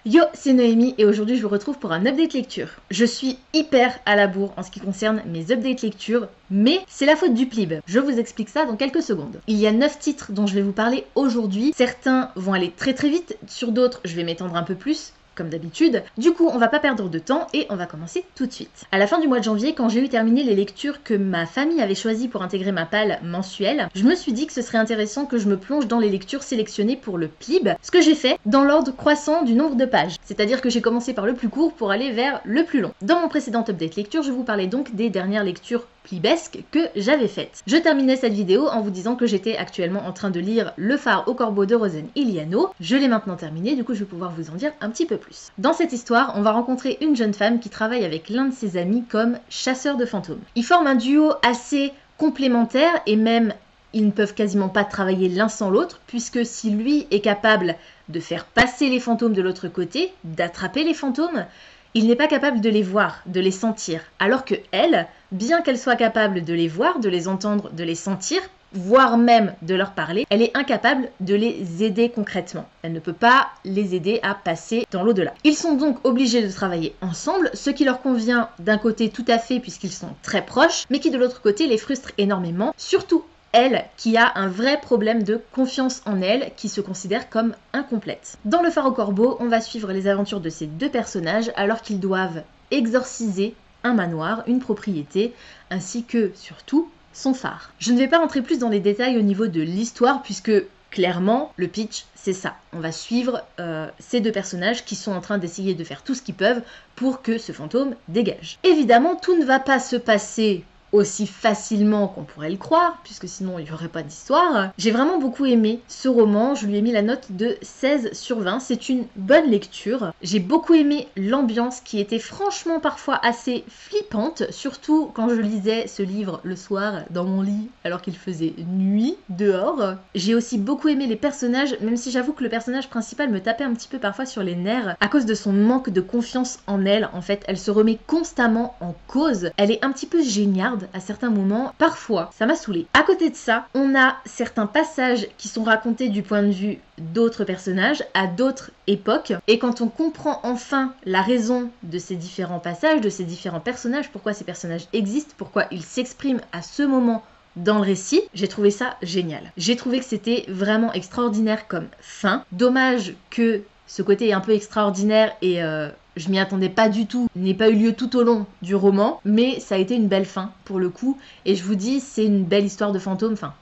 Yo, c'est Noémie et aujourd'hui je vous retrouve pour un update lecture. Je suis hyper à la bourre en ce qui concerne mes updates lecture, mais c'est la faute du plib. Je vous explique ça dans quelques secondes. Il y a 9 titres dont je vais vous parler aujourd'hui. Certains vont aller très vite, sur d'autres je vais m'étendre un peu plus, comme d'habitude. Du coup, on va pas perdre de temps et on va commencer tout de suite. À la fin du mois de janvier, quand j'ai eu terminé les lectures que ma famille avait choisies pour intégrer ma palle mensuelle, je me suis dit que ce serait intéressant que je me plonge dans les lectures sélectionnées pour le plib, ce que j'ai fait dans l'ordre croissant du nombre de pages. C'est-à-dire que j'ai commencé par le plus court pour aller vers le plus long. Dans mon précédent update lecture, je vous parlais donc des dernières lectures plibesque que j'avais faite. Je terminais cette vidéo en vous disant que j'étais actuellement en train de lire Le phare au corbeau de Rosen Iliano. Je l'ai maintenant terminé, du coup je vais pouvoir vous en dire un petit peu plus. Dans cette histoire, on va rencontrer une jeune femme qui travaille avec l'un de ses amis comme chasseur de fantômes. Ils forment un duo assez complémentaire et même ils ne peuvent quasiment pas travailler l'un sans l'autre, puisque si lui est capable de faire passer les fantômes de l'autre côté, d'attraper les fantômes, il n'est pas capable de les voir, de les sentir. Alors que elle, bien qu'elle soit capable de les voir, de les entendre, de les sentir, voire même de leur parler, elle est incapable de les aider concrètement. Elle ne peut pas les aider à passer dans l'au-delà. Ils sont donc obligés de travailler ensemble, ce qui leur convient d'un côté tout à fait puisqu'ils sont très proches, mais qui de l'autre côté les frustre énormément, surtout elle qui a un vrai problème de confiance en elle, qui se considère comme incomplète. Dans Le phare au corbeau, on va suivre les aventures de ces deux personnages alors qu'ils doivent exorciser un manoir, une propriété, ainsi que, surtout, son phare. Je ne vais pas rentrer plus dans les détails au niveau de l'histoire, puisque clairement, le pitch, c'est ça. On va suivre ces deux personnages qui sont en train d'essayer de faire tout ce qu'ils peuvent pour que ce fantôme dégage. Évidemment, tout ne va pas se passer aussi facilement qu'on pourrait le croire, puisque sinon il n'y aurait pas d'histoire. J'ai vraiment beaucoup aimé ce roman, je lui ai mis la note de 16/20, c'est une bonne lecture. J'ai beaucoup aimé l'ambiance qui était franchement parfois assez flippante, surtout quand je lisais ce livre le soir dans mon lit alors qu'il faisait nuit dehors. J'ai aussi beaucoup aimé les personnages, même si j'avoue que le personnage principal me tapait un petit peu parfois sur les nerfs à cause de son manque de confiance en elle. En fait, elle se remet constamment en cause, elle est un petit peu géniarde à certains moments, parfois ça m'a saoulée. À côté de ça, on a certains passages qui sont racontés du point de vue d'autres personnages à d'autres époques, et quand on comprend enfin la raison de ces différents passages, de ces différents personnages, pourquoi ces personnages existent, pourquoi ils s'expriment à ce moment dans le récit, j'ai trouvé ça génial. J'ai trouvé que c'était vraiment extraordinaire comme fin. Dommage que ce côté un peu extraordinaire et je m'y attendais pas du tout, n'ait pas eu lieu tout au long du roman, mais ça a été une belle fin pour le coup, et je vous dis, c'est une belle histoire de fantôme, enfin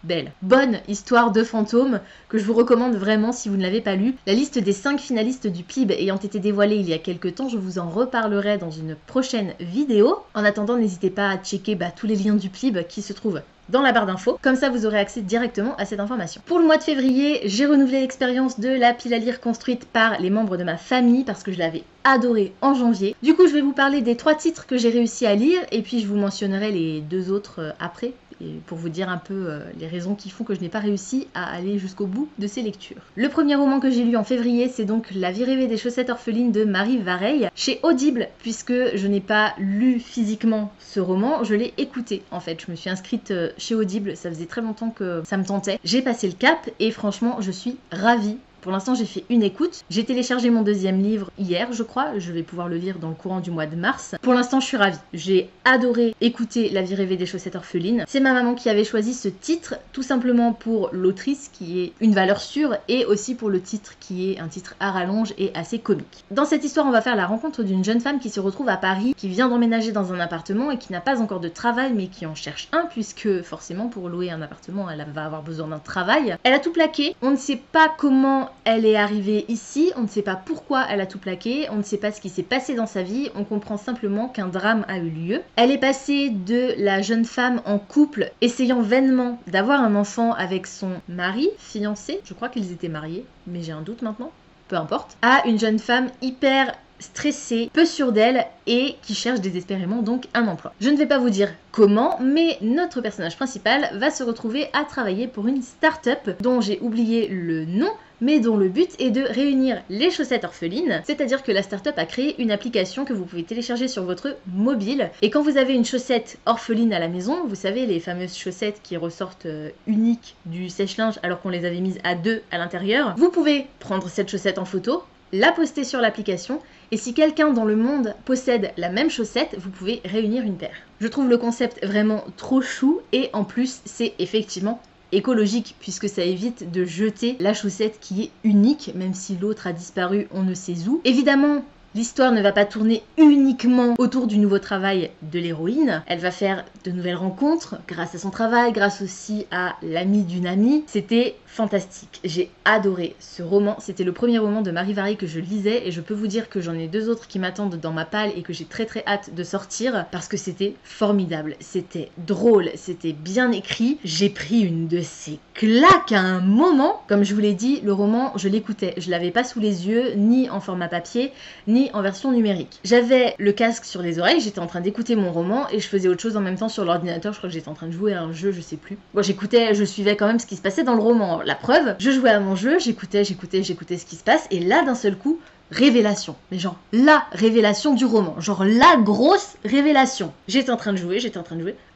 bonne histoire de fantôme que je vous recommande vraiment si vous ne l'avez pas lu. La liste des 5 finalistes du plib ayant été dévoilée il y a quelques temps, je vous en reparlerai dans une prochaine vidéo. En attendant, n'hésitez pas à checker tous les liens du plib qui se trouvent dans la barre d'infos, comme ça vous aurez accès directement à cette information. Pour le mois de février, j'ai renouvelé l'expérience de la pile à lire construite par les membres de ma famille parce que je l'avais adoré en janvier. Du coup, je vais vous parler des 3 titres que j'ai réussi à lire et puis je vous mentionnerai les 2 autres après, et pour vous dire un peu les raisons qui font que je n'ai pas réussi à aller jusqu'au bout de ces lectures. Le premier roman que j'ai lu en février, c'est donc La vie rêvée des chaussettes orphelines de Marie Vareille, chez Audible, puisque je n'ai pas lu physiquement ce roman, je l'ai écouté en fait. Je me suis inscrite chez Audible, ça faisait très longtemps que ça me tentait. J'ai passé le cap et franchement, je suis ravie. Pour l'instant, j'ai fait une écoute. J'ai téléchargé mon 2e livre hier, je crois. Je vais pouvoir le lire dans le courant du mois de mars. Pour l'instant, je suis ravie. J'ai adoré écouter La vie rêvée des chaussettes orphelines. C'est ma maman qui avait choisi ce titre, tout simplement pour l'autrice, qui est une valeur sûre, et aussi pour le titre, qui est un titre à rallonge et assez comique. Dans cette histoire, on va faire la rencontre d'une jeune femme qui se retrouve à Paris, qui vient d'emménager dans un appartement et qui n'a pas encore de travail, mais qui en cherche un, puisque forcément, pour louer un appartement, elle va avoir besoin d'un travail. Elle a tout plaqué. On ne sait pas comment elle est arrivée ici, on ne sait pas pourquoi elle a tout plaqué, on ne sait pas ce qui s'est passé dans sa vie, on comprend simplement qu'un drame a eu lieu. Elle est passée de la jeune femme en couple, essayant vainement d'avoir un enfant avec son mari, fiancé, je crois qu'ils étaient mariés, mais j'ai un doute maintenant, peu importe, à une jeune femme hyper stressée, peu sûre d'elle et qui cherche désespérément donc un emploi. Je ne vais pas vous dire comment, mais notre personnage principal va se retrouver à travailler pour une start-up dont j'ai oublié le nom, mais dont le but est de réunir les chaussettes orphelines, c'est-à-dire que la start-up a créé une application que vous pouvez télécharger sur votre mobile, et quand vous avez une chaussette orpheline à la maison, vous savez les fameuses chaussettes qui ressortent uniques du sèche-linge alors qu'on les avait mises à 2 à l'intérieur, vous pouvez prendre cette chaussette en photo, la poster sur l'application, et si quelqu'un dans le monde possède la même chaussette, vous pouvez réunir une paire. Je trouve le concept vraiment trop chou, et en plus c'est effectivement écologique, puisque ça évite de jeter la chaussette qui est unique, même si l'autre a disparu on ne sait où. Évidemment, l'histoire ne va pas tourner uniquement autour du nouveau travail de l'héroïne. Elle va faire de nouvelles rencontres grâce à son travail, grâce aussi à l'ami d'une amie. C'était fantastique. J'ai adoré ce roman. C'était le premier roman de Marie Varry que je lisais et je peux vous dire que j'en ai 2 autres qui m'attendent dans ma palle et que j'ai très hâte de sortir parce que c'était formidable. C'était drôle, c'était bien écrit. J'ai pris une de ces claques à un moment. Comme je vous l'ai dit, le roman, je l'écoutais. Je l'avais pas sous les yeux, ni en format papier, ni en version numérique. J'avais le casque sur les oreilles, j'étais en train d'écouter mon roman et je faisais autre chose en même temps sur l'ordinateur. Je crois que j'étais en train de jouer à un jeu, je sais plus. Bon, j'écoutais, je suivais quand même ce qui se passait dans le roman. La preuve, je jouais à mon jeu, j'écoutais ce qui se passe et là d'un seul coup, révélation. Mais genre la révélation du roman, genre la grosse révélation. J'étais en train de jouer,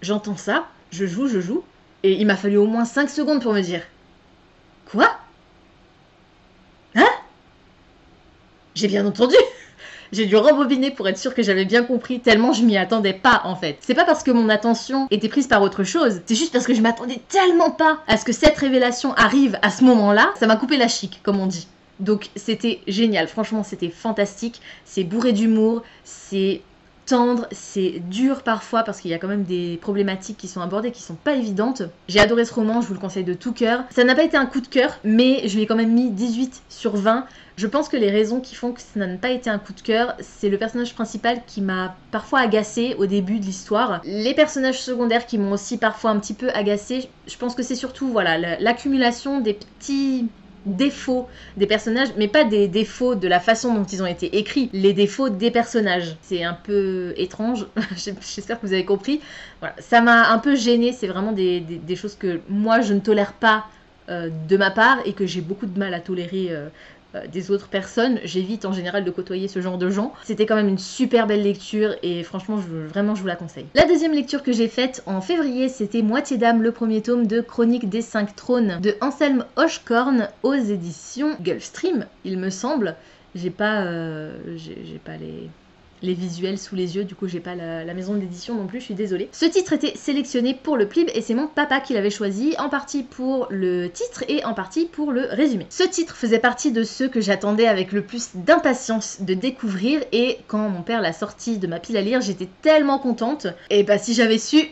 j'entends ça, je joue et il m'a fallu au moins 5 secondes pour me dire quoi? Hein? J'ai bien entendu. J'ai dû rembobiner pour être sûre que j'avais bien compris, tellement je m'y attendais pas en fait. C'est pas parce que mon attention était prise par autre chose, c'est juste parce que je m'attendais tellement pas à ce que cette révélation arrive à ce moment-là, ça m'a coupé la chic, comme on dit. Donc c'était génial, franchement c'était fantastique, c'est bourré d'humour, c'est tendre, c'est dur parfois parce qu'il y a quand même des problématiques qui sont abordées qui sont pas évidentes. J'ai adoré ce roman, je vous le conseille de tout cœur. Ça n'a pas été un coup de cœur, mais je lui ai quand même mis 18 sur 20. Je pense que les raisons qui font que ça n'a pas été un coup de cœur, c'est le personnage principal qui m'a parfois agacée au début de l'histoire. Les personnages secondaires qui m'ont aussi parfois un petit peu agacée. Je pense que c'est surtout voilà l'accumulation des petits défauts des personnages, mais pas des défauts de la façon dont ils ont été écrits, les défauts des personnages. C'est un peu étrange, j'espère que vous avez compris. Voilà, ça m'a un peu gênée, c'est vraiment des choses que moi je ne tolère pas de ma part et que j'ai beaucoup de mal à tolérer des autres personnes. J'évite en général de côtoyer ce genre de gens. C'était quand même une super belle lecture et franchement vraiment je vous la conseille. La deuxième lecture que j'ai faite en février, c'était Moitié d'âme, le premier tome de Chronique des 5 trônes de Anselme Hochkorn aux éditions Gulfstream, il me semble. J'ai pas les visuels sous les yeux, du coup j'ai pas la maison d'édition non plus, je suis désolée. Ce titre était sélectionné pour le Plib et c'est mon papa qui l'avait choisi, en partie pour le titre et en partie pour le résumé. Ce titre faisait partie de ceux que j'attendais avec le plus d'impatience de découvrir et quand mon père l'a sorti de ma pile à lire, j'étais tellement contente. Et bah si j'avais su...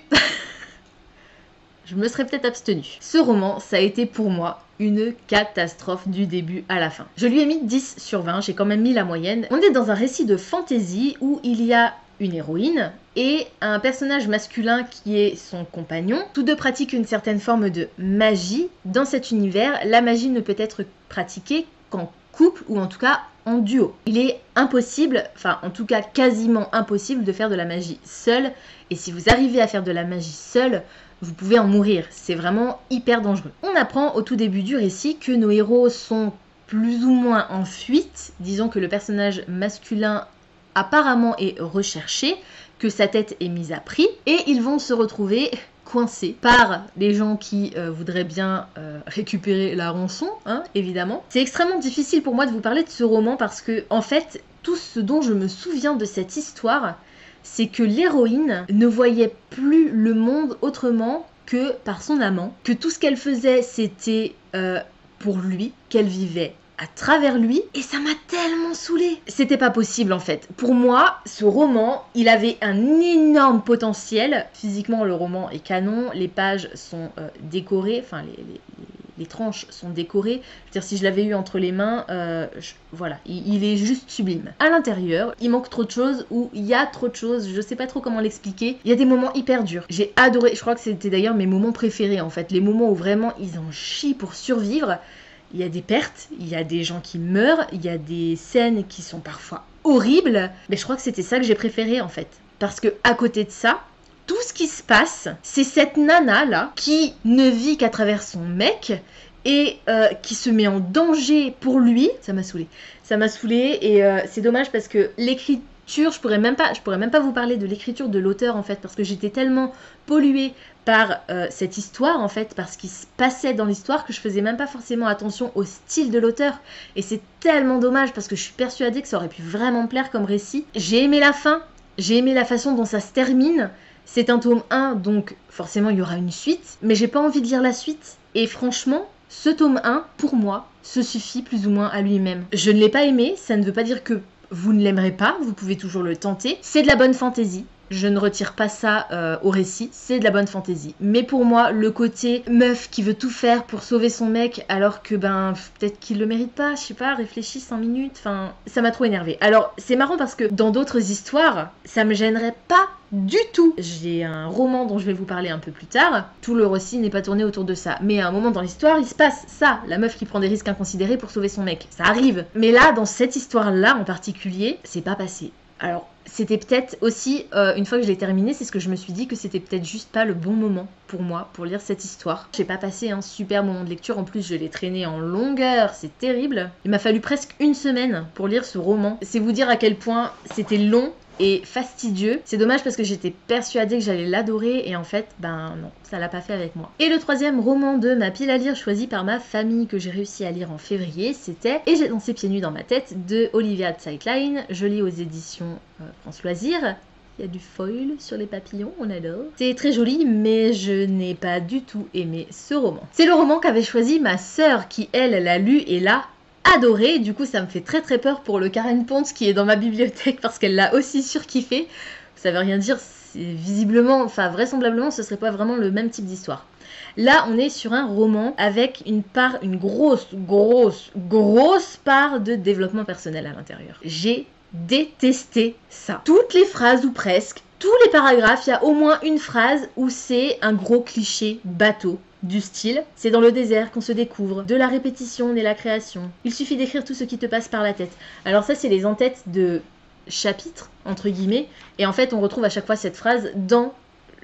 je me serais peut-être abstenue. Ce roman, ça a été pour moi une catastrophe du début à la fin. Je lui ai mis 10 sur 20, j'ai quand même mis la moyenne. On est dans un récit de fantasy où il y a une héroïne et un personnage masculin qui est son compagnon. Tous deux pratiquent une certaine forme de magie. Dans cet univers, la magie ne peut être pratiquée qu'en couple ou en tout cas en duo. Il est impossible, enfin en tout cas quasiment impossible de faire de la magie seul. Et si vous arrivez à faire de la magie seul, vous pouvez en mourir, c'est vraiment hyper dangereux. On apprend au tout début du récit que nos héros sont plus ou moins en fuite, disons que le personnage masculin apparemment est recherché, que sa tête est mise à prix, et ils vont se retrouver coincés par les gens qui voudraient bien récupérer la rançon, hein, évidemment. C'est extrêmement difficile pour moi de vous parler de ce roman parce que, en fait, tout ce dont je me souviens de cette histoire, c'est que l'héroïne ne voyait plus le monde autrement que par son amant, que tout ce qu'elle faisait c'était pour lui, qu'elle vivait à travers lui, et ça m'a tellement saoulée. C'était pas possible en fait. Pour moi, ce roman, il avait un énorme potentiel. Physiquement, le roman est canon, les pages sont décorées, enfin les tranches sont décorées. Je veux dire, si je l'avais eu entre les mains, voilà, il est juste sublime. À l'intérieur, il manque trop de choses, ou il y a trop de choses, je sais pas trop comment l'expliquer. Il y a des moments hyper durs. J'ai adoré, je crois que c'était d'ailleurs mes moments préférés en fait. Les moments où vraiment ils en chient pour survivre. Il y a des pertes, il y a des gens qui meurent, il y a des scènes qui sont parfois horribles. Mais je crois que c'était ça que j'ai préféré en fait. Parce que à côté de ça, tout ce qui se passe, c'est cette nana là qui ne vit qu'à travers son mec et qui se met en danger pour lui. Ça m'a saoulée. Ça m'a saoulée et c'est dommage parce que lecture, je pourrais même pas vous parler de l'écriture de l'auteur en fait, parce que j'étais tellement polluée par cette histoire en fait, par ce qui se passait dans l'histoire, que je faisais même pas forcément attention au style de l'auteur. Et c'est tellement dommage parce que je suis persuadée que ça aurait pu vraiment me plaire comme récit. J'ai aimé la fin, j'ai aimé la façon dont ça se termine. C'est un tome 1, donc forcément il y aura une suite, mais j'ai pas envie de lire la suite. Et franchement, ce tome 1, pour moi, se suffit plus ou moins à lui-même. Je ne l'ai pas aimé, ça ne veut pas dire que vous ne l'aimerez pas, vous pouvez toujours le tenter. C'est de la bonne fantaisie. Je ne retire pas ça au récit, c'est de la bonne fantaisie. Mais pour moi, le côté meuf qui veut tout faire pour sauver son mec alors que peut-être qu'il le mérite pas, je sais pas, réfléchis 5 minutes, enfin, ça m'a trop énervé. Alors, c'est marrant parce que dans d'autres histoires, ça me gênerait pas du tout. J'ai un roman dont je vais vous parler un peu plus tard. Tout le récit n'est pas tourné autour de ça. Mais à un moment dans l'histoire, il se passe ça. La meuf qui prend des risques inconsidérés pour sauver son mec. Ça arrive. Mais là, dans cette histoire-là en particulier, c'est pas passé. Alors, c'était peut-être aussi, une fois que je l'ai terminé, c'est ce que je me suis dit, que c'était peut-être juste pas le bon moment pour moi, pour lire cette histoire. J'ai pas passé un super moment de lecture, en plus je l'ai traîné en longueur, c'est terrible. Il m'a fallu presque une semaine pour lire ce roman. C'est vous dire à quel point c'était long et fastidieux. C'est dommage parce que j'étais persuadée que j'allais l'adorer et en fait, non, ça l'a pas fait avec moi. Et le troisième roman de ma pile à lire choisi par ma famille que j'ai réussi à lire en février, c'était Et j'ai dansé pieds nus dans ma tête de Olivia Zeitlein. Je lis aux éditions France Loisirs. Il y a du foil sur les papillons, on adore. C'est très joli, mais je n'ai pas du tout aimé ce roman. C'est le roman qu'avait choisi ma sœur qui, elle, l'a lu et l'a adoré. Du coup, ça me fait très très peur pour le Karen Ponce qui est dans ma bibliothèque parce qu'elle l'a aussi surkiffé. Ça veut rien dire, visiblement, enfin vraisemblablement, ce serait pas vraiment le même type d'histoire. Là, on est sur un roman avec une grosse part de développement personnel à l'intérieur. J'ai détesté ça. Toutes les phrases ou presque, tous les paragraphes, il y a au moins une phrase où c'est un gros cliché bateau. Du style, c'est dans le désert qu'on se découvre, de la répétition naît la création. Il suffit d'écrire tout ce qui te passe par la tête. Alors ça, c'est les en-têtes de chapitres, entre guillemets, et en fait, on retrouve à chaque fois cette phrase dans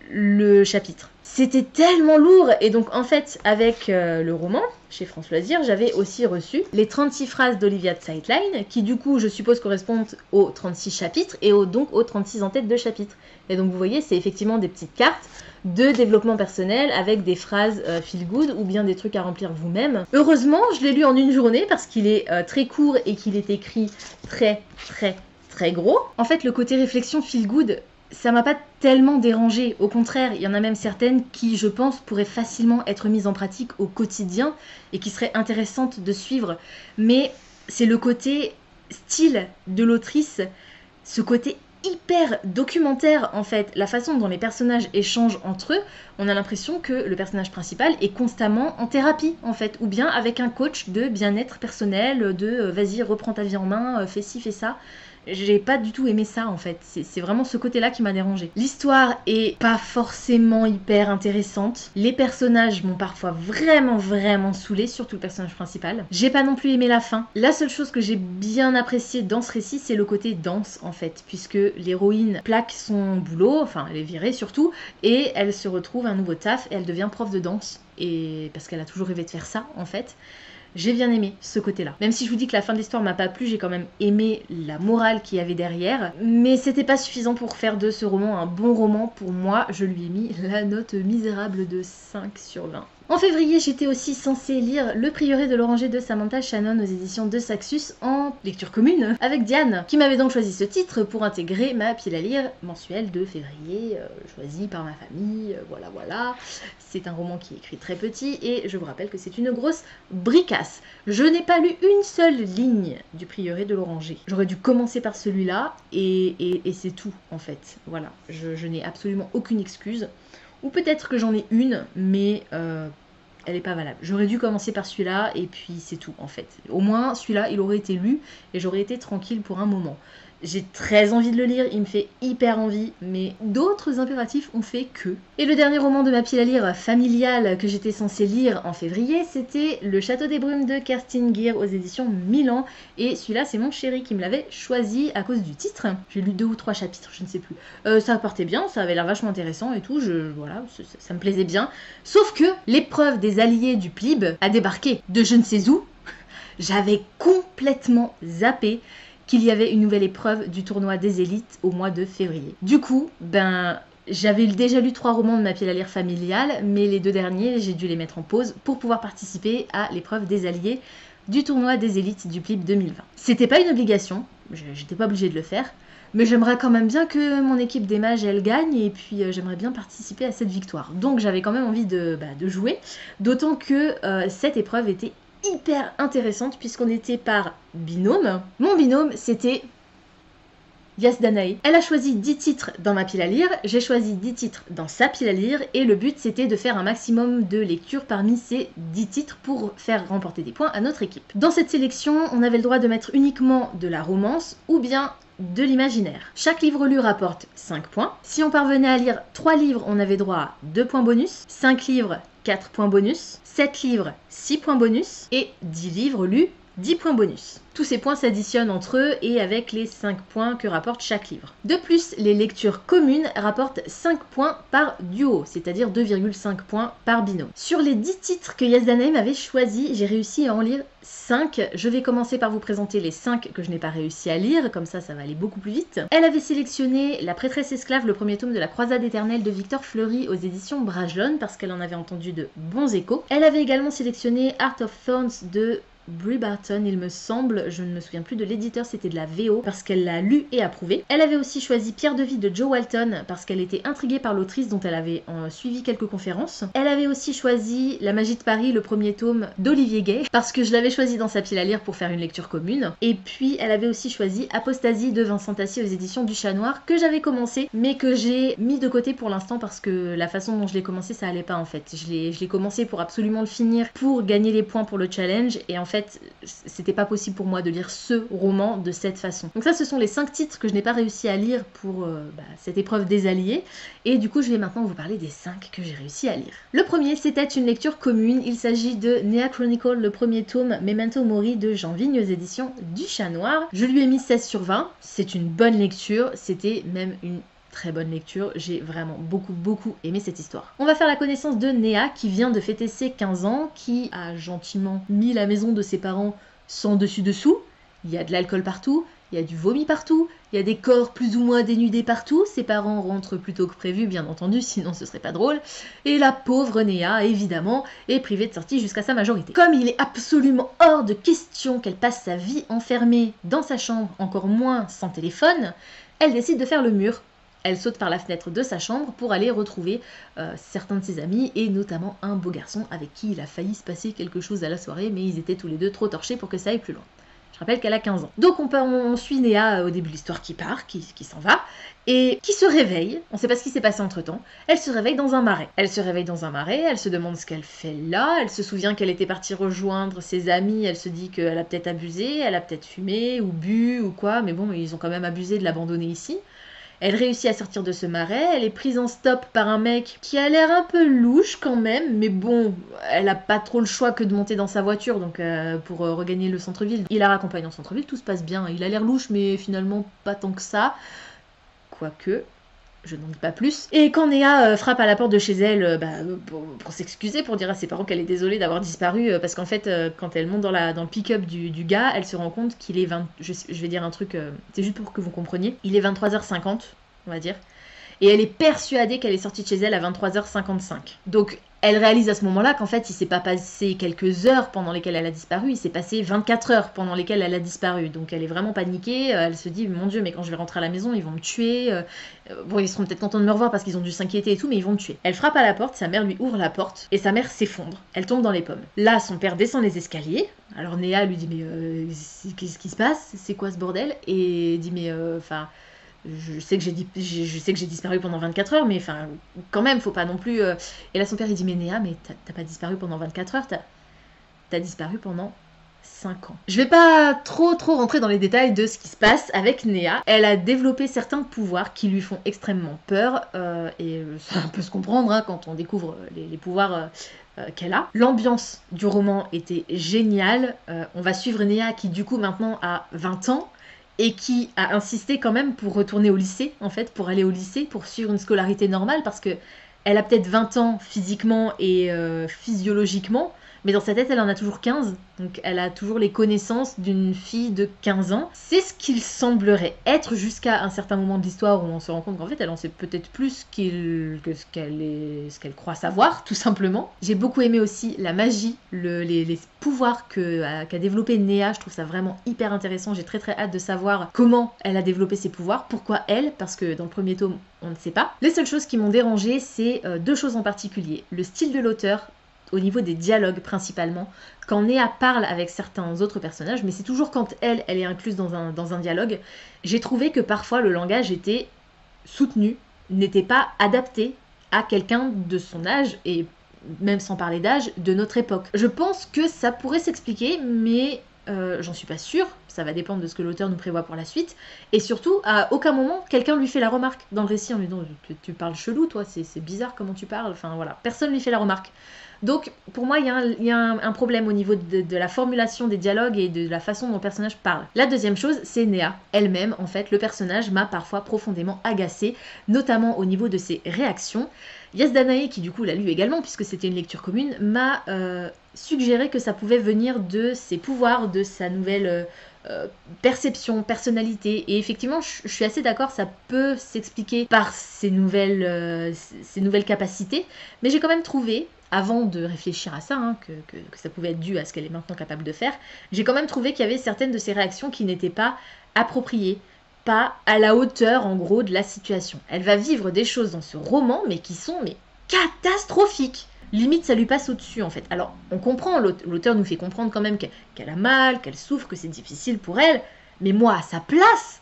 le chapitre. C'était tellement lourd, et donc en fait, avec le roman, chez France Loisirs, j'avais aussi reçu les 36 phrases d'Olivia Zeitlein, qui du coup, je suppose, correspondent aux 36 chapitres, et donc aux 36 en-têtes de chapitres. Et donc vous voyez, c'est effectivement des petites cartes de développement personnel avec des phrases feel good ou bien des trucs à remplir vous-même. Heureusement, je l'ai lu en une journée parce qu'il est très court et qu'il est écrit très gros. En fait, le côté réflexion feel good, ça m'a pas tellement dérangé. Au contraire, il y en a même certaines qui, je pense, pourraient facilement être mises en pratique au quotidien et qui seraient intéressantes de suivre. Mais c'est le côté style de l'autrice, ce côté hyper documentaire en fait, la façon dont les personnages échangent entre eux, on a l'impression que le personnage principal est constamment en thérapie en fait, ou bien avec un coach de bien-être personnel, de vas-y reprends ta vie en main, fais ci, fais ça. J'ai pas du tout aimé ça en fait, c'est vraiment ce côté-là qui m'a dérangée. L'histoire est pas forcément hyper intéressante, les personnages m'ont parfois vraiment saoulée, surtout le personnage principal. J'ai pas non plus aimé la fin. La seule chose que j'ai bien appréciée dans ce récit, c'est le côté danse en fait, puisque l'héroïne plaque son boulot, enfin elle est virée surtout, et elle se retrouve un nouveau taf et elle devient prof de danse, et parce qu'elle a toujours rêvé de faire ça en fait. J'ai bien aimé ce côté-là. Même si je vous dis que la fin de l'histoire m'a pas plu, j'ai quand même aimé la morale qu'il y avait derrière. Mais c'était pas suffisant pour faire de ce roman un bon roman. Pour moi, je lui ai mis la note misérable de 5 sur 20. En février, j'étais aussi censée lire Le Prieuré de l'Oranger de Samantha Shannon aux éditions de Saxus en lecture commune avec Diane, qui m'avait donc choisi ce titre pour intégrer ma pile à lire mensuelle de février, choisie par ma famille, voilà. C'est un roman qui est écrit très petit et je vous rappelle que c'est une grosse bricasse. Je n'ai pas lu une seule ligne du Prieuré de l'Oranger. J'aurais dû commencer par celui-là et c'est tout en fait. Voilà, je n'ai absolument aucune excuse. Ou peut-être que j'en ai une, mais elle n'est pas valable. J'aurais dû commencer par celui-là, et puis c'est tout, en fait. Au moins, celui-là, il aurait été lu, et j'aurais été tranquille pour un moment. J'ai très envie de le lire, il me fait hyper envie, mais d'autres impératifs ont fait que. Et le dernier roman de ma pile à lire familiale que j'étais censée lire en février, c'était Le Château des Brumes de Kerstin Gier aux éditions Milan. Et celui-là, c'est mon chéri qui me l'avait choisi à cause du titre. J'ai lu 2 ou 3 chapitres, je ne sais plus. Ça partait bien, ça avait l'air vachement intéressant et tout, voilà, ça me plaisait bien. Sauf que l'épreuve des alliés du Plib a débarqué de je ne sais où. J'avais complètement zappé qu'il y avait une nouvelle épreuve du tournoi des élites au mois de février. Du coup, j'avais déjà lu 3 romans de ma pile à lire familiale, mais les 2 derniers, j'ai dû les mettre en pause pour pouvoir participer à l'épreuve des alliés du tournoi des élites du PLIB 2020. C'était pas une obligation, j'étais pas obligée de le faire, mais j'aimerais quand même bien que mon équipe des mages elle gagne et puis j'aimerais bien participer à cette victoire. Donc j'avais quand même envie de jouer, d'autant que cette épreuve était hyper intéressante puisqu'on était par binôme. Mon binôme c'était Yas Danae. Elle a choisi 10 titres dans ma pile à lire, j'ai choisi 10 titres dans sa pile à lire et le but c'était de faire un maximum de lectures parmi ces 10 titres pour faire remporter des points à notre équipe. Dans cette sélection, on avait le droit de mettre uniquement de la romance ou bien de l'imaginaire. Chaque livre lu rapporte 5 points. Si on parvenait à lire 3 livres, on avait droit à 2 points bonus, 5 livres, 4 points bonus, 7 livres, 6 points bonus et 10 livres lus, 10 points bonus. Tous ces points s'additionnent entre eux et avec les 5 points que rapporte chaque livre. De plus, les lectures communes rapportent 5 points par duo, c'est-à-dire 2,5 points par binôme. Sur les 10 titres que Yas Danae m'avait choisis, j'ai réussi à en lire 5. Je vais commencer par vous présenter les 5 que je n'ai pas réussi à lire, comme ça va aller beaucoup plus vite. Elle avait sélectionné La prêtresse esclave, le premier tome de la croisade éternelle de Victor Fleury aux éditions Bragelonne, parce qu'elle en avait entendu de bons échos. Elle avait également sélectionné Art of Thorns de Brie Barton, il me semble, je ne me souviens plus de l'éditeur, c'était de la VO, parce qu'elle l'a lu et approuvé. Elle avait aussi choisi Pierre de Vie de Jo Walton, parce qu'elle était intriguée par l'autrice dont elle avait suivi quelques conférences. Elle avait aussi choisi La magie de Paris, le premier tome d'Olivier Gay, parce que je l'avais choisi dans sa pile à lire pour faire une lecture commune. Et puis elle avait aussi choisi Apostasie de Vincent Tassi aux éditions du Chat Noir, que j'avais commencé, mais que j'ai mis de côté pour l'instant parce que la façon dont je l'ai commencé, ça allait pas en fait. Je l'ai commencé pour absolument le finir, pour gagner les points pour le challenge, et en fait, c'était pas possible pour moi de lire ce roman de cette façon. Donc ça, ce sont les 5 titres que je n'ai pas réussi à lire pour cette épreuve des alliés, et du coup je vais maintenant vous parler des 5 que j'ai réussi à lire. Le premier, c'était une lecture commune, il s'agit de Nea Chronicle, le premier tome Memento Mori de Jean Vigne aux éditions du Chat Noir. Je lui ai mis 16 sur 20, c'est une bonne lecture, c'était même une très bonne lecture, j'ai vraiment beaucoup aimé cette histoire. On va faire la connaissance de Nea qui vient de fêter ses 15 ans, qui a gentiment mis la maison de ses parents sans dessus-dessous. Il y a de l'alcool partout, il y a du vomi partout, il y a des corps plus ou moins dénudés partout, ses parents rentrent plus tôt que prévu bien entendu, sinon ce serait pas drôle, et la pauvre Nea évidemment est privée de sortie jusqu'à sa majorité. Comme il est absolument hors de question qu'elle passe sa vie enfermée dans sa chambre, encore moins sans téléphone, elle décide de faire le mur. Elle saute par la fenêtre de sa chambre pour aller retrouver certains de ses amis et notamment un beau garçon avec qui il a failli se passer quelque chose à la soirée, mais ils étaient tous les deux trop torchés pour que ça aille plus loin. Je rappelle qu'elle a 15 ans. Donc on suit Nea au début de l'histoire qui part, qui s'en va, et qui se réveille, on ne sait pas ce qui s'est passé entre temps, elle se réveille dans un marais. Elle se réveille dans un marais, elle se demande ce qu'elle fait là, elle se souvient qu'elle était partie rejoindre ses amis, elle se dit qu'elle a peut-être abusé, elle a peut-être fumé ou bu ou quoi, mais bon, ils ont quand même abusé de l'abandonner ici. Elle réussit à sortir de ce marais, elle est prise en stop par un mec qui a l'air un peu louche quand même, mais bon, elle a pas trop le choix que de monter dans sa voiture, donc pour regagner le centre-ville. Il la raccompagne en centre-ville, tout se passe bien, il a l'air louche, mais finalement pas tant que ça, quoique... Je n'en dis pas plus. Et quand Nea frappe à la porte de chez elle pour s'excuser, pour dire à ses parents qu'elle est désolée d'avoir disparu, parce qu'en fait, quand elle monte dans le pick-up du gars, elle se rend compte qu'il est je vais dire un truc, c'est juste pour que vous compreniez. Il est 23h50, on va dire. Et elle est persuadée qu'elle est sortie de chez elle à 23h55. Donc, elle réalise à ce moment-là qu'en fait, il s'est pas passé quelques heures pendant lesquelles elle a disparu, il s'est passé 24 heures pendant lesquelles elle a disparu. Donc, elle est vraiment paniquée, elle se dit, mon Dieu, mais quand je vais rentrer à la maison, ils vont me tuer. Bon, ils seront peut-être contents de me revoir parce qu'ils ont dû s'inquiéter et tout, mais ils vont me tuer. Elle frappe à la porte, sa mère lui ouvre la porte, et sa mère s'effondre. Elle tombe dans les pommes. Là, son père descend les escaliers. Alors, Nea lui dit, mais qu'est-ce qui se passe? C'est quoi ce bordel? Et dit, mais je sais que j'ai disparu pendant 24 heures, mais enfin, quand même, faut pas non plus... Et là, son père, il dit, mais Nea, mais t'as pas disparu pendant 24 heures, t'as disparu pendant 5 ans. Je vais pas trop rentrer dans les détails de ce qui se passe avec Nea. Elle a développé certains pouvoirs qui lui font extrêmement peur, et ça peut se comprendre hein, quand on découvre les pouvoirs... qu'elle a. L'ambiance du roman était géniale. On va suivre Nea qui, du coup, maintenant a 20 ans, et qui a insisté quand même pour retourner au lycée, en fait, pour aller au lycée, pour suivre une scolarité normale, parce que elle a peut-être 20 ans physiquement et physiologiquement, mais dans sa tête, elle en a toujours 15, donc elle a toujours les connaissances d'une fille de 15 ans. C'est ce qu'il semblerait être jusqu'à un certain moment de l'histoire où on se rend compte qu'en fait, elle en sait peut-être plus que ce qu'elle croit savoir, tout simplement. J'ai beaucoup aimé aussi la magie, les pouvoirs qu'a développé Néa. Je trouve ça vraiment hyper intéressant. J'ai très hâte de savoir comment elle a développé ses pouvoirs, pourquoi elle, parce que dans le premier tome, on ne sait pas. Les seules choses qui m'ont dérangée, c'est deux choses en particulier. Le style de l'auteur, au niveau des dialogues principalement, quand Néa parle avec certains autres personnages, mais c'est toujours quand elle est incluse dans un dialogue, j'ai trouvé que parfois le langage était soutenu, n'était pas adapté à quelqu'un de son âge, et même sans parler d'âge, de notre époque. Je pense que ça pourrait s'expliquer, mais j'en suis pas sûre, ça va dépendre de ce que l'auteur nous prévoit pour la suite, et surtout, à aucun moment, quelqu'un lui fait la remarque dans le récit en lui disant « tu parles chelou, toi, c'est bizarre comment tu parles », enfin voilà, personne lui fait la remarque. Donc, pour moi, il y a un problème au niveau de la formulation des dialogues et de la façon dont le personnage parle. La deuxième chose, c'est Néa. Elle-même, en fait, le personnage m'a parfois profondément agacée, notamment au niveau de ses réactions. Yas Danae, qui du coup l'a lu également, puisque c'était une lecture commune, m'a suggéré que ça pouvait venir de ses pouvoirs, de sa nouvelle perception, personnalité. Et effectivement, je suis assez d'accord, ça peut s'expliquer par ses nouvelles capacités, mais j'ai quand même trouvé, avant de réfléchir à ça, hein, que ça pouvait être dû à ce qu'elle est maintenant capable de faire, j'ai quand même trouvé qu'il y avait certaines de ses réactions qui n'étaient pas appropriées, pas à la hauteur, en gros, de la situation. Elle va vivre des choses dans ce roman, mais qui sont catastrophiques. Limite, ça lui passe au-dessus, en fait. Alors, on comprend, l'auteur nous fait comprendre quand même qu'elle a mal, qu'elle souffre, que c'est difficile pour elle, mais moi, à sa place,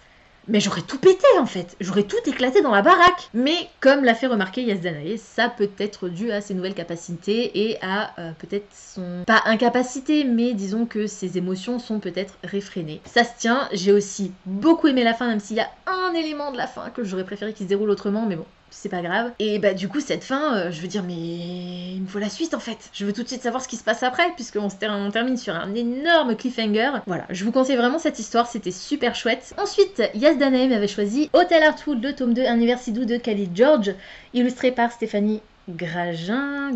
mais j'aurais tout pété en fait, j'aurais tout éclaté dans la baraque. Mais comme l'a fait remarquer Yas Danae, ça peut être dû à ses nouvelles capacités et à peut-être son... pas incapacité, mais disons que ses émotions sont peut-être réfrénées. Ça se tient, j'ai aussi beaucoup aimé la fin, même s'il y a un élément de la fin que j'aurais préféré qu'il se déroule autrement, mais bon, c'est pas grave. Et bah du coup cette fin, je veux dire mais il me faut la suite en fait. Je veux tout de suite savoir ce qui se passe après puisqu'on termine sur un énorme cliffhanger. Voilà, je vous conseille vraiment cette histoire, c'était super chouette. Ensuite, Yas Danae m'avait choisi Hotel Heartwood, le tome 2, Anniversary de Khalid George, illustré par Stéphanie Gragin,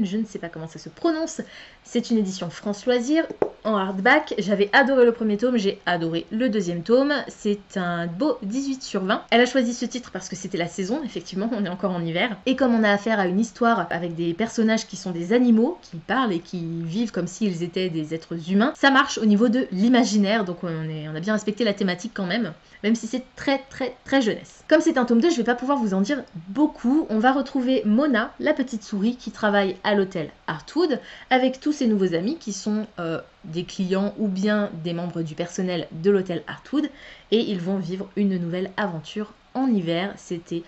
je ne sais pas comment ça se prononce. C'est une édition France Loisirs en hardback. J'avais adoré le premier tome, j'ai adoré le deuxième tome. C'est un beau 18/20. Elle a choisi ce titre parce que c'était la saison, effectivement, on est encore en hiver. Et comme on a affaire à une histoire avec des personnages qui sont des animaux, qui parlent et qui vivent comme s'ils étaient des êtres humains, ça marche au niveau de l'imaginaire, donc on a bien respecté la thématique quand même si c'est très jeunesse. Comme c'est un tome 2, je vais pas pouvoir vous en dire beaucoup. On va retrouver Mona, la petite souris, qui travaille à l'hôtel Heartwood, avec tous ses nouveaux amis qui sont des clients ou bien des membres du personnel de l'hôtel Heartwood, et ils vont vivre une nouvelle aventure en hiver. C'était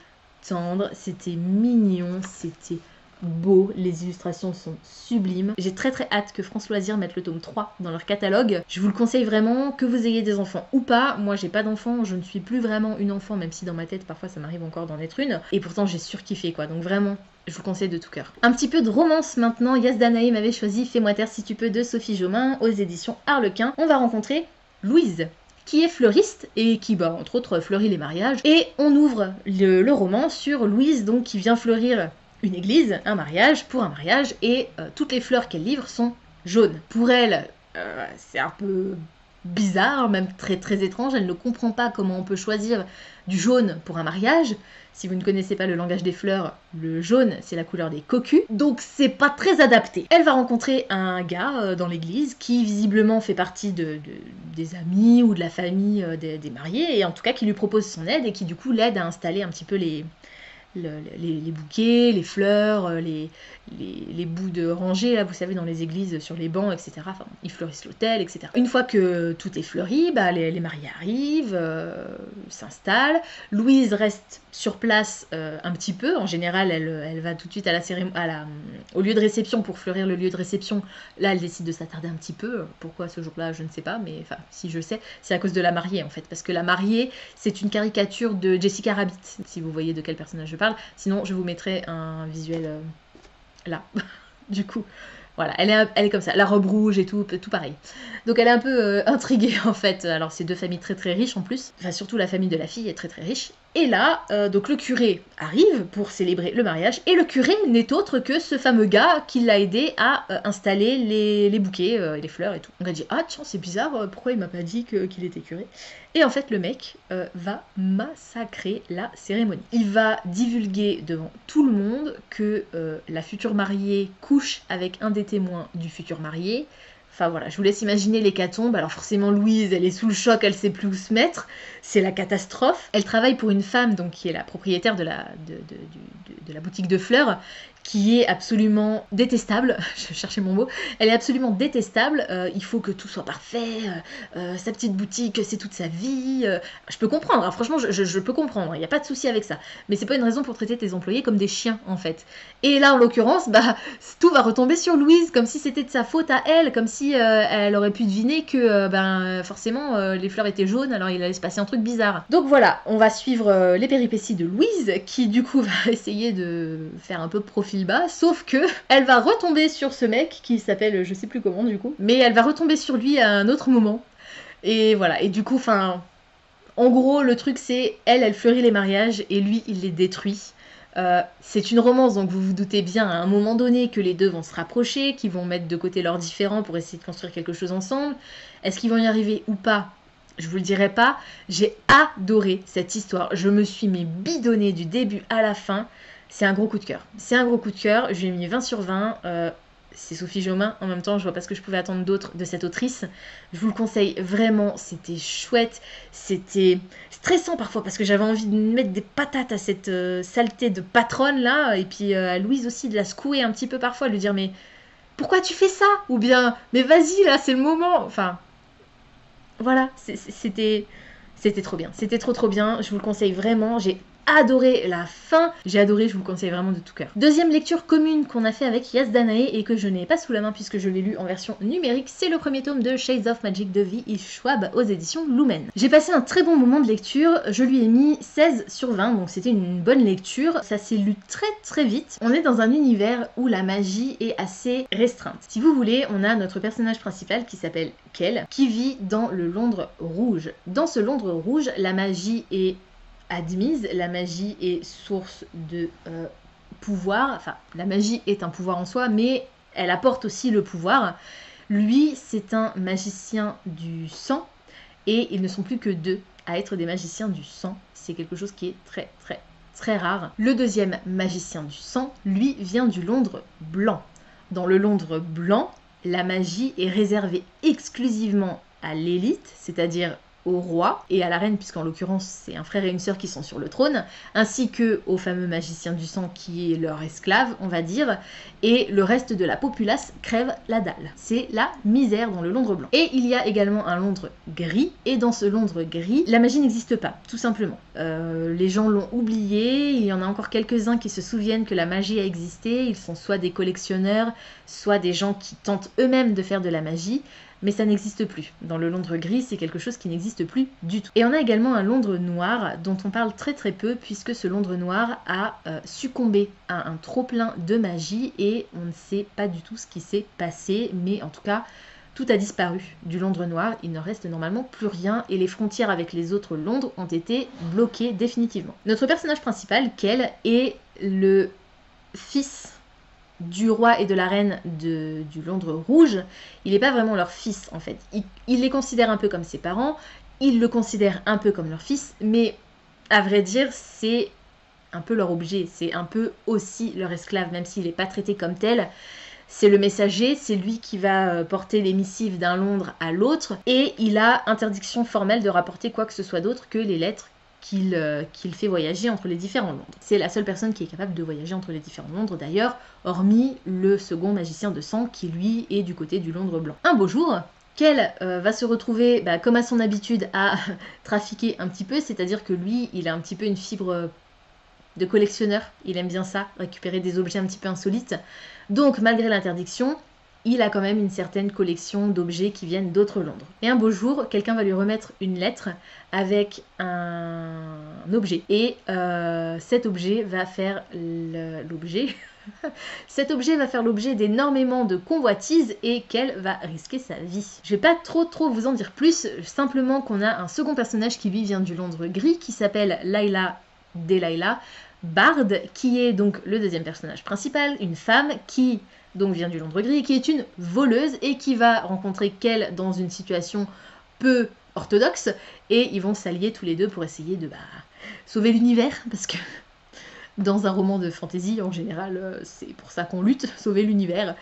tendre, c'était mignon, c'était beau, les illustrations sont sublimes. J'ai très hâte que France Loisirs mette le tome 3 dans leur catalogue. Je vous le conseille vraiment, que vous ayez des enfants ou pas. Moi j'ai pas d'enfants, je ne suis plus vraiment une enfant, même si dans ma tête parfois ça m'arrive encore d'en être une. Et pourtant j'ai surkiffé quoi, donc vraiment je vous conseille de tout cœur. Un petit peu de romance maintenant. Yas Danae m'avait choisi Fais-moi taire si tu peux de Sophie Jomain aux éditions Harlequin. On va rencontrer Louise, qui est fleuriste et qui, entre autres, fleurit les mariages. Et on ouvre le roman sur Louise, donc qui vient fleurir une église, un mariage, et toutes les fleurs qu'elle livre sont jaunes. Pour elle, c'est un peu bizarre, même très étrange. Elle ne comprend pas comment on peut choisir du jaune pour un mariage. Si vous ne connaissez pas le langage des fleurs, le jaune, c'est la couleur des cocus. Donc c'est pas très adapté. Elle va rencontrer un gars dans l'église qui visiblement fait partie des amis ou de la famille des mariés, et en tout cas qui lui propose son aide et qui du coup l'aide à installer un petit peu les bouquets, les fleurs, les bouts de rangée, là, vous savez, dans les églises, sur les bancs, etc. Enfin, ils fleurissent l'hôtel, etc. Une fois que tout est fleuri, les mariés arrivent, s'installent. Louise reste sur place un petit peu. En général, elle va tout de suite à au lieu de réception pour fleurir le lieu de réception. Là, elle décide de s'attarder un petit peu. Pourquoi ce jour-là, je ne sais pas, mais enfin, si je sais, c'est à cause de la mariée, en fait. Parce que la mariée, c'est une caricature de Jessica Rabbit, si vous voyez de quel personnage je parle. Sinon, je vous mettrai un visuel là. Du coup, voilà, elle est comme ça, la robe rouge et tout pareil. Donc elle est un peu intriguée en fait. Alors c'est deux familles très riches en plus. Enfin surtout la famille de la fille est très riche. Et là, donc le curé arrive pour célébrer le mariage, et le curé n'est autre que ce fameux gars qui l'a aidé à installer les bouquets, les fleurs et tout. On a dit, ah tiens, c'est bizarre, pourquoi il m'a pas dit qu'il était curé? Et en fait, le mec va massacrer la cérémonie. Il va divulguer devant tout le monde que la future mariée couche avec un des témoins du futur marié. Enfin voilà, je vous laisse imaginer l'hécatombe. Alors forcément Louise, elle est sous le choc, elle sait plus où se mettre. C'est la catastrophe. Elle travaille pour une femme donc qui est la propriétaire de la boutique de fleurs, qui est absolument détestable. Je cherchais mon mot. Elle est absolument détestable. Il faut que tout soit parfait. Sa petite boutique, c'est toute sa vie. Je peux comprendre. Hein. Franchement, je peux comprendre. Il n'y a pas de souci avec ça. Mais c'est pas une raison pour traiter tes employés comme des chiens en fait. Et là, en l'occurrence, bah tout va retomber sur Louise, comme si c'était de sa faute à elle, comme si elle aurait pu deviner que forcément les fleurs étaient jaunes, alors il allait se passer un truc bizarre. Donc voilà, on va suivre les péripéties de Louise, qui du coup va essayer de faire un peu profil bas, sauf que elle va retomber sur ce mec qui s'appelle je sais plus comment du coup, mais elle va retomber sur lui à un autre moment. Et voilà, et du coup, enfin, en gros, le truc c'est, elle fleurit les mariages et lui, il les détruit. C'est une romance, donc vous vous doutez bien à un moment donné que les deux vont se rapprocher, qu'ils vont mettre de côté leurs différends pour essayer de construire quelque chose ensemble. Est-ce qu'ils vont y arriver ou pas? Je vous le dirai pas. J'ai adoré cette histoire. Je me suis bidonnée du début à la fin. C'est un gros coup de cœur. C'est un gros coup de cœur. Je lui ai mis 20 sur 20. C'est Sophie Jomain. En même temps, je vois pas ce que je pouvais attendre d'autre de cette autrice. Je vous le conseille vraiment. C'était chouette. C'était stressant parfois parce que j'avais envie de mettre des patates à cette saleté de patronne là. Et puis à Louise aussi de la secouer un petit peu parfois. De lui dire mais pourquoi tu fais ça? Ou bien mais vas-y là, c'est le moment. Enfin voilà. C'était trop bien. C'était trop bien. Je vous le conseille vraiment. J'ai adoré la fin, j'ai adoré, je vous le conseille vraiment de tout cœur. Deuxième lecture commune qu'on a fait avec Yas Danae et que je n'ai pas sous la main puisque je l'ai lu en version numérique, c'est le premier tome de Shades of Magic de V.E. Schwab aux éditions Lumen. J'ai passé un très bon moment de lecture, je lui ai mis 16 sur 20, donc c'était une bonne lecture, ça s'est lu très vite. On est dans un univers où la magie est assez restreinte. Si vous voulez, on a notre personnage principal qui s'appelle Kel, qui vit dans le Londres rouge. Dans ce Londres rouge, la magie est admise, la magie est source de pouvoir, enfin la magie est un pouvoir en soi, mais elle apporte aussi le pouvoir. Lui, c'est un magicien du sang, et ils ne sont plus que deux à être des magiciens du sang. C'est quelque chose qui est très rare. Le deuxième magicien du sang, lui, vient du Londres blanc. Dans le Londres blanc, la magie est réservée exclusivement à l'élite, c'est-à-dire au roi et à la reine, puisqu'en l'occurrence c'est un frère et une sœur qui sont sur le trône, ainsi que au fameux magicien du sang qui est leur esclave, on va dire, et le reste de la populace crève la dalle. C'est la misère dans le Londres blanc. Et il y a également un Londres gris, et dans ce Londres gris, la magie n'existe pas, tout simplement. Les gens l'ont oublié, il y en a encore quelques-uns qui se souviennent que la magie a existé, ils sont soit des collectionneurs, soit des gens qui tentent eux-mêmes de faire de la magie, mais ça n'existe plus. Dans le Londres gris, c'est quelque chose qui n'existe plus du tout. Et on a également un Londres noir dont on parle très peu, puisque ce Londres noir a succombé à un trop-plein de magie et on ne sait pas du tout ce qui s'est passé, mais en tout cas, tout a disparu du Londres noir, il ne reste normalement plus rien et les frontières avec les autres Londres ont été bloquées définitivement. Notre personnage principal, Kel, est le fils du roi et de la reine du Londres rouge. Il n'est pas vraiment leur fils en fait. Il les considère un peu comme ses parents, il le considère un peu comme leur fils, mais à vrai dire c'est un peu leur objet, c'est un peu aussi leur esclave, même s'il n'est pas traité comme tel. C'est le messager, c'est lui qui va porter les missives d'un Londres à l'autre, et il a interdiction formelle de rapporter quoi que ce soit d'autre que les lettres qu'il fait voyager entre les différents Londres. C'est la seule personne qui est capable de voyager entre les différents Londres d'ailleurs, hormis le second magicien de sang qui lui est du côté du Londres blanc. Un beau jour, Kel va se retrouver, comme à son habitude, à trafiquer un petit peu, c'est-à-dire que lui, il a un petit peu une fibre de collectionneur, il aime bien ça, récupérer des objets un petit peu insolites. Donc malgré l'interdiction, il a quand même une certaine collection d'objets qui viennent d'autres Londres. Et un beau jour, quelqu'un va lui remettre une lettre avec un objet. Et cet objet va faire l'objet Cet objet va faire l'objet d'énormément de convoitises et qu'elle va risquer sa vie. Je vais pas trop vous en dire plus, simplement qu'on a un second personnage qui lui vient du Londres gris, qui s'appelle Layla Delilah Bard, qui est donc le deuxième personnage principal, une femme qui donc vient du Londres gris, qui est une voleuse et qui va rencontrer Kel dans une situation peu orthodoxe, et ils vont s'allier tous les deux pour essayer de sauver l'univers, parce que dans un roman de fantasy, en général, c'est pour ça qu'on lutte, sauver l'univers.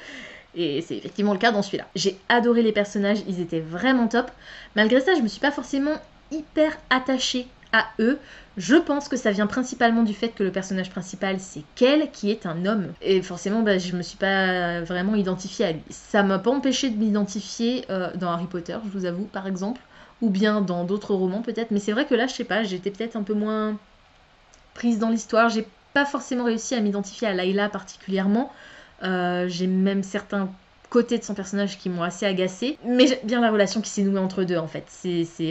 Et c'est effectivement le cas dans celui-là. J'ai adoré les personnages, ils étaient vraiment top. Malgré ça, je me suis pas forcément hyper attachée à eux. Je pense que ça vient principalement du fait que le personnage principal, c'est Kel, qui est un homme. Et forcément, je me suis pas vraiment identifiée à lui. Ça m'a pas empêché de m'identifier dans Harry Potter, je vous avoue, par exemple. Ou bien dans d'autres romans, peut-être. Mais c'est vrai que là, je sais pas, j'étais peut-être un peu moins prise dans l'histoire. J'ai pas forcément réussi à m'identifier à Layla particulièrement. J'ai même certains côtés de son personnage qui m'ont assez agacée, mais j'aime bien la relation qui s'est nouée entre deux en fait.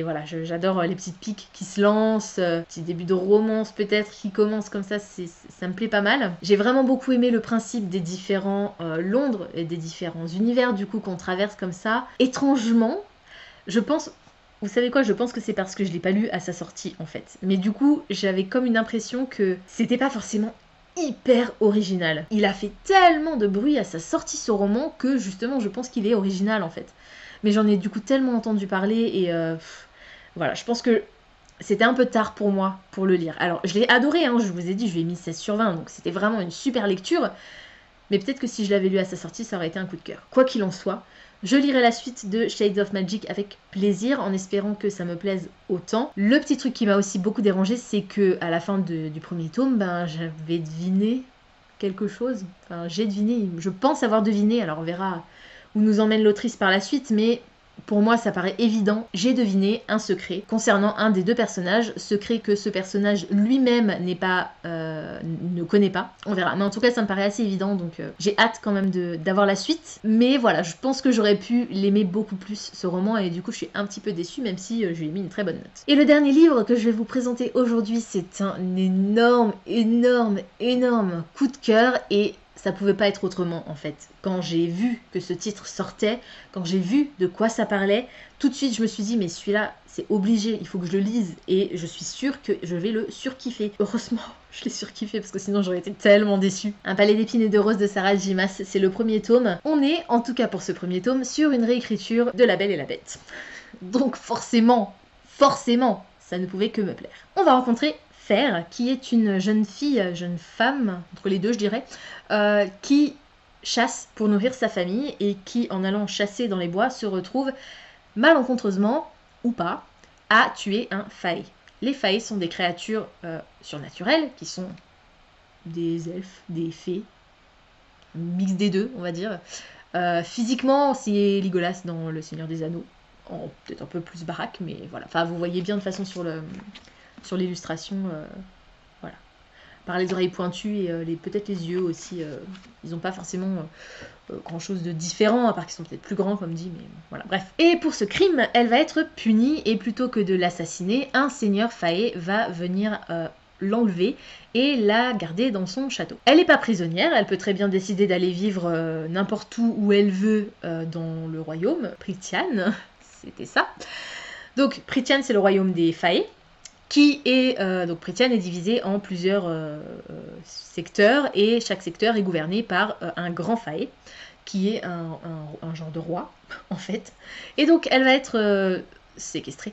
Voilà, j'adore les petites piques qui se lancent, petit début de romance peut-être qui commence comme ça, ça me plaît pas mal. J'ai vraiment beaucoup aimé le principe des différents Londres et des différents univers du coup qu'on traverse comme ça. Étrangement, je pense... Vous savez quoi, je pense que c'est parce que je l'ai pas lu à sa sortie en fait. Mais du coup, j'avais comme une impression que c'était pas forcément hyper original. Il a fait tellement de bruit à sa sortie ce roman que justement je pense qu'il est original en fait. Mais j'en ai du coup tellement entendu parler et voilà, je pense que c'était un peu tard pour moi pour le lire. Alors je l'ai adoré, hein, je vous ai dit, je lui ai mis 16 sur 20, donc c'était vraiment une super lecture. Mais peut-être que si je l'avais lu à sa sortie, ça aurait été un coup de cœur. Quoi qu'il en soit, je lirai la suite de Shades of Magic avec plaisir, en espérant que ça me plaise autant. Le petit truc qui m'a aussi beaucoup dérangé, c'est que à la fin du premier tome, j'avais deviné quelque chose. Enfin, j'ai deviné, je pense avoir deviné, alors on verra où nous emmène l'autrice par la suite, mais... Pour moi, ça paraît évident, j'ai deviné un secret concernant un des deux personnages, secret que ce personnage lui-même ne connaît pas, on verra. Mais en tout cas, ça me paraît assez évident, donc j'ai hâte quand même d'avoir la suite. Mais voilà, je pense que j'aurais pu l'aimer beaucoup plus, ce roman, et du coup, je suis un petit peu déçue, même si je lui ai mis une très bonne note. Et le dernier livre que je vais vous présenter aujourd'hui, c'est un énorme coup de cœur, et... ça pouvait pas être autrement en fait. Quand j'ai vu que ce titre sortait, quand j'ai vu de quoi ça parlait, tout de suite je me suis dit mais celui-là c'est obligé, il faut que je le lise et je suis sûre que je vais le surkiffer. Heureusement je l'ai surkiffé parce que sinon j'aurais été tellement déçue. Un palais d'épines et de roses de Sarah J. Maas, c'est le premier tome. On est, en tout cas pour ce premier tome, sur une réécriture de La Belle et la Bête. Donc forcément, ça ne pouvait que me plaire. On va rencontrer Fer, qui est une jeune femme, entre les deux je dirais, qui chasse pour nourrir sa famille et qui, en allant chasser dans les bois, se retrouve malencontreusement, ou pas, à tuer un fae. Les fae sont des créatures surnaturelles, qui sont des elfes, des fées, un mix des deux, on va dire. Physiquement, c'est Legolas dans Le Seigneur des Anneaux, peut-être un peu plus baraque, mais voilà. Enfin, vous voyez bien de façon sur l'illustration, voilà. Par les oreilles pointues et peut-être les yeux aussi, ils n'ont pas forcément grand chose de différent, à part qu'ils sont peut-être plus grands comme dit, mais voilà, bref. Et pour ce crime, elle va être punie, et plutôt que de l'assassiner, un seigneur fae va venir l'enlever et la garder dans son château. Elle n'est pas prisonnière, elle peut très bien décider d'aller vivre n'importe où elle veut dans le royaume, Prythian, c'était ça. Donc Prythian c'est le royaume des fae, qui est, donc Prythian est divisé en plusieurs secteurs, et chaque secteur est gouverné par un grand fae, qui est un genre de roi, en fait. Et donc elle va être séquestrée,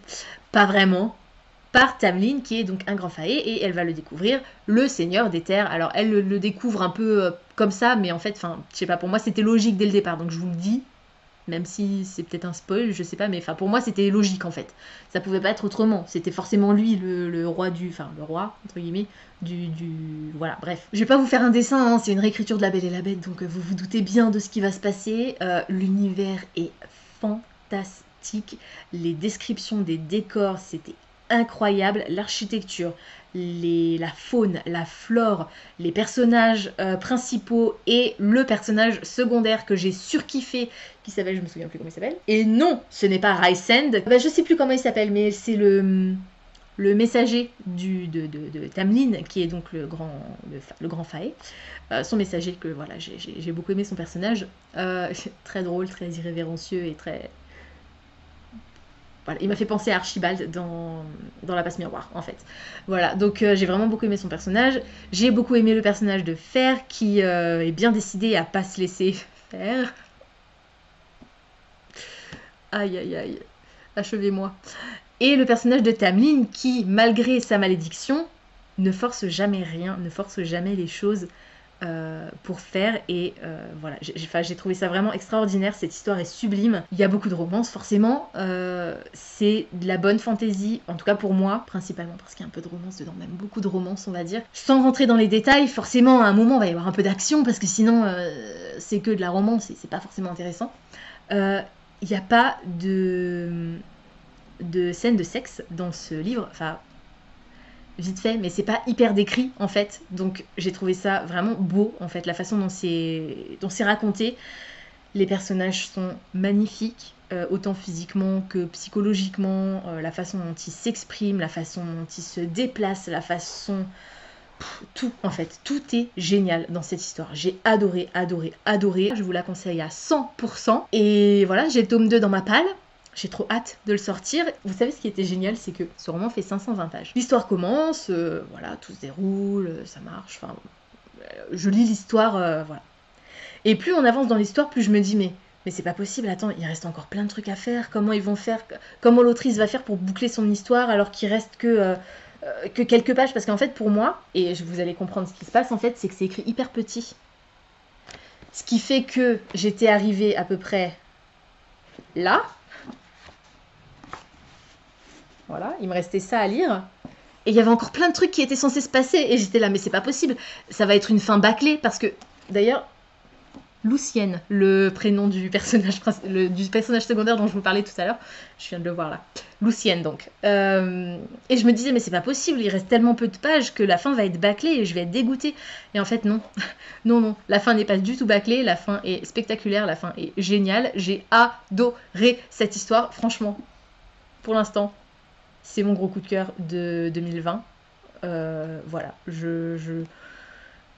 pas vraiment, par Tamlin, qui est donc un grand fae, et elle va le découvrir, le seigneur des terres. Alors elle le découvre un peu comme ça, mais en fait, je sais pas, pour moi c'était logique dès le départ, donc je vous le dis, même si c'est peut-être un spoil, je sais pas, mais pour moi c'était logique en fait. Ça pouvait pas être autrement, c'était forcément lui le roi le roi, entre guillemets, voilà, bref. Je vais pas vous faire un dessin, hein, c'est une réécriture de La Belle et la Bête, donc vous vous doutez bien de ce qui va se passer. L'univers est fantastique, les descriptions des décors, c'était incroyable, l'architecture, la faune, la flore, les personnages principaux et le personnage secondaire que j'ai surkiffé, qui s'appelle, je me souviens plus comment il s'appelle. Et non, ce n'est pas Rysand. Je sais plus comment il s'appelle, mais c'est le... le messager de Tamlin, qui est donc le grand Fae. Son messager, que voilà, j'ai beaucoup aimé son personnage. Très drôle, très irrévérencieux et très... Voilà, il m'a fait penser à Archibald dans La Passe Miroir, en fait. Voilà, donc j'ai vraiment beaucoup aimé son personnage. J'ai beaucoup aimé le personnage de Fer, qui est bien décidé à pas se laisser faire. Aïe, aïe, aïe. Achevez-moi. Et le personnage de Tamlin qui, malgré sa malédiction, ne force jamais rien, ne force jamais les choses pour faire. Et voilà, j'ai trouvé ça vraiment extraordinaire. Cette histoire est sublime. Il y a beaucoup de romance, forcément. C'est de la bonne fantaisie, en tout cas pour moi, principalement parce qu'il y a un peu de romance dedans, même beaucoup de romance, on va dire. Sans rentrer dans les détails, forcément, à un moment, il va y avoir un peu d'action, parce que sinon, c'est que de la romance et c'est pas forcément intéressant. Il n'y a pas de scènes de sexe dans ce livre, enfin vite fait, mais c'est pas hyper décrit en fait, donc j'ai trouvé ça vraiment beau en fait, la façon dont c'est raconté. Les personnages sont magnifiques, autant physiquement que psychologiquement, la façon dont ils s'expriment, la façon dont ils se déplacent, la façon... tout en fait, tout est génial dans cette histoire. J'ai adoré, adoré, adoré. Je vous la conseille à 100%. Et voilà, j'ai le tome 2 dans ma palle. J'ai trop hâte de le sortir. Vous savez ce qui était génial, c'est que ce roman fait 520 pages. L'histoire commence, voilà, tout se déroule, ça marche, enfin... je lis l'histoire, voilà. Et plus on avance dans l'histoire, plus je me dis, mais c'est pas possible, attends, il reste encore plein de trucs à faire. Comment ils vont faire, comment l'autrice va faire pour boucler son histoire alors qu'il reste que quelques pages, parce qu'en fait pour moi, et vous allez comprendre ce qui se passe en fait, c'est que c'est écrit hyper petit. Ce qui fait que j'étais arrivée à peu près là. Voilà, il me restait ça à lire. Et il y avait encore plein de trucs qui étaient censés se passer. Et j'étais là, mais c'est pas possible. Ça va être une fin bâclée, parce que, d'ailleurs, Lucienne, le prénom du personnage secondaire dont je vous parlais tout à l'heure, je viens de le voir là. Lucienne, donc. Et je me disais, mais c'est pas possible, il reste tellement peu de pages que la fin va être bâclée et je vais être dégoûtée. Et en fait, non. Non, non, la fin n'est pas du tout bâclée, la fin est spectaculaire, la fin est géniale. J'ai adoré cette histoire, franchement. Pour l'instant, c'est mon gros coup de cœur de 2020. Voilà,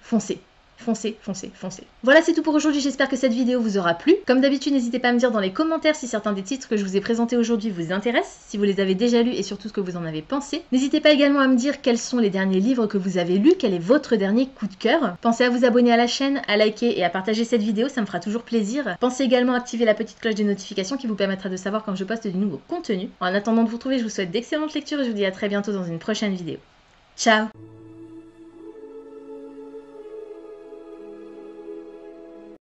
foncez. Foncez, foncez, foncez. Voilà, c'est tout pour aujourd'hui, j'espère que cette vidéo vous aura plu. Comme d'habitude, n'hésitez pas à me dire dans les commentaires si certains des titres que je vous ai présentés aujourd'hui vous intéressent, si vous les avez déjà lus et surtout ce que vous en avez pensé. N'hésitez pas également à me dire quels sont les derniers livres que vous avez lus, quel est votre dernier coup de cœur. Pensez à vous abonner à la chaîne, à liker et à partager cette vidéo, ça me fera toujours plaisir. Pensez également à activer la petite cloche des notifications qui vous permettra de savoir quand je poste du nouveau contenu. En attendant de vous retrouver, je vous souhaite d'excellentes lectures et je vous dis à très bientôt dans une prochaine vidéo. Ciao!